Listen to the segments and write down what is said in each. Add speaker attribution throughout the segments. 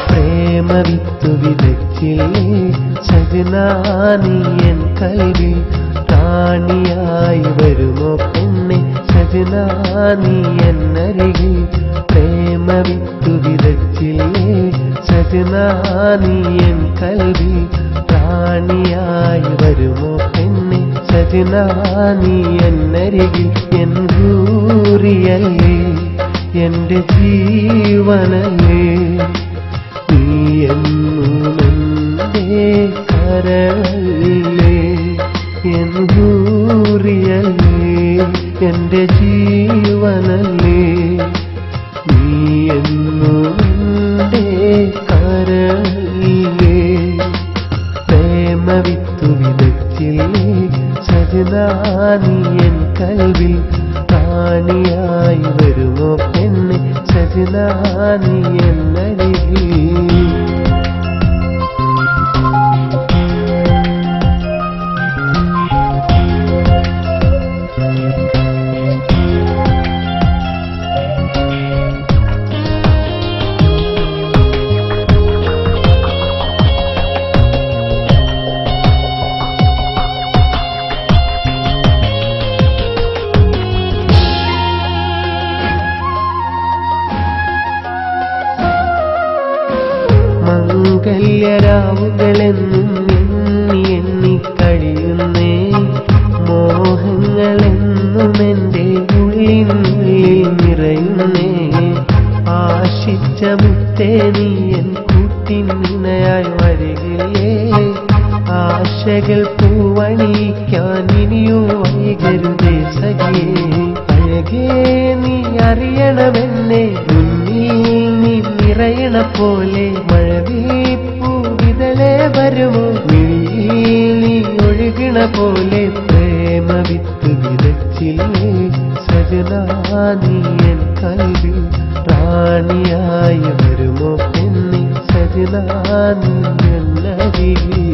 Speaker 1: പ്രേമവിത്തു വിതച്ചില്ലേ സജനാ നീ എൻ കൽവിൽ റാണിയായി വരുമോ പെണ്ണെ സജനാ നീ എന്നരികിൽ പ്രേമവിത്തു വിതച്ചില്ലേ സജനാ നീ എൻ കൽവിൽ റാണിയായി വരുമോ പെണ്ണെ സജനാ നീ എന്നരികിൽ എൻ ഹൂറിയല്ലേ എന്റെ ജീവനല്ലേ നീ എന്നുമെന്റെ കരളല്ലേ എൻ ഹൂറിയല്ലേ എന്റെ ജീവനല്ലേ നീ എന്നുമെന്റെ കരളല്ലേ പ്രേമവിത്തു വിതച്ചില്ലേ സജനാ നീ എൻ കൽവിൽ റാണിയായി വരുമോ പെണ്ണെ സജനാ നീ എന്നരികിൽ മംഗല്യരാവുകളെന്നും എണ്ണി എണ്ണി കഴിയുന്നേ മോഹങ്ങളെന്നും എൻ്റെ ഉള്ളിനുള്ളിൽ നിറയുന്നേ ആശിച്ച മുത്തേ നീ എൻ കൂട്ടിനിണയായി വരികയേ ആശകൾ പൂവണിക്കാൻ ഇനിയും വൈകരുതേ സഖിയേ അഴകേ നീ അറിയണമെന്നെ നീ നിറയണ പോലെ മഴവീപ്പൂവിതളെ വരുമോ നീ ഒഴുകണ പോലെ പ്രേമവിത്ത് വിതച്ചില്ലേ സജനാ നീ എൻ കൽവിൽ റാണിയായി വരുമോ പെണ്ണെ സജനാ നീ എന്നരികിൽ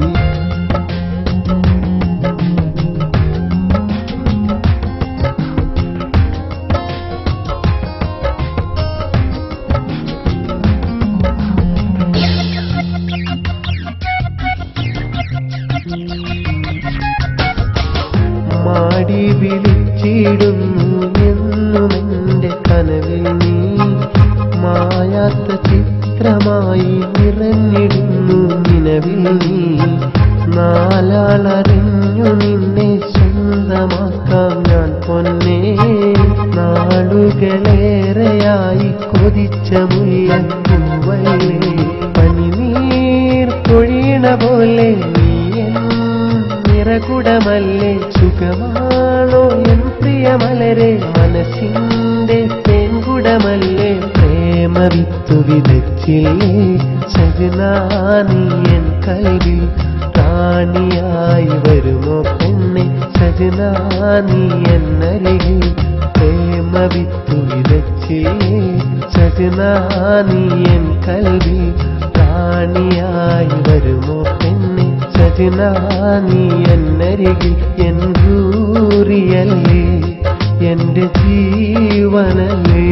Speaker 1: മാടി വിളിച്ചിടുന്നു എന്നുമെന്റെ കനവിൽ നീ മായാത്ത ചിത്രമായി നിറഞ്ഞിടുന്നു നിലവിൽ നീ നാലാളറിഞ്ഞു നിന്നെ സ്വന്തമാക്കാം ഞാൻ പൊന്നേ നാളുകളേറെയായി കൊതിച്ച മുല്ലപ്പൂവല്ലേ പനിനീർ പൊഴിയണ പോലെ നിറകുടമല്ലേ സുഖമാണോ എൻ പ്രിയമലരെ മനസ്സിന്റെ പെൺകുടമല്ലേ പ്രേമവിത്തു വിതച്ചില്ലേ സജനാ നീ എൻ കൽവിൽ റാണിയായി വരുമോ പെണ്ണെ സജനാ നീ എന്നരികിൽ പ്രേമവിത്തു വിതച്ചില്ലേ സജനാ നീ എൻ കൽവിൽ റാണിയായി വരുമോ പെണ്ണെ സജനാ നീ എന്നരികിൽ എൻ ഹൂറിയല്ലേ എന്റെ ജീവനല്ലേ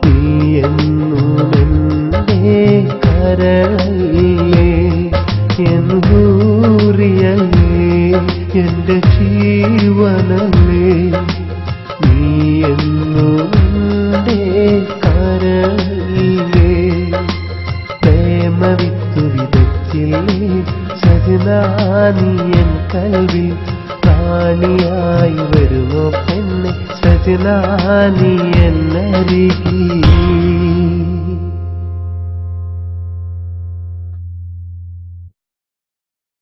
Speaker 1: നീ എന്നുമെന്റെ കരളല്ലേ എൻ ഹൂറിയല്ലേ എന്റെ ജീവനല്ലേ നീ എന്നുമെന്റെ കരളല്ലേ പ്രേമവിത്തു വിതച്ചില്ലേ സജനാ നീ എൻ കൽവിൽ റാണിയായി വരുമോ പെണ്ണെ സജനാ നീ എന്ന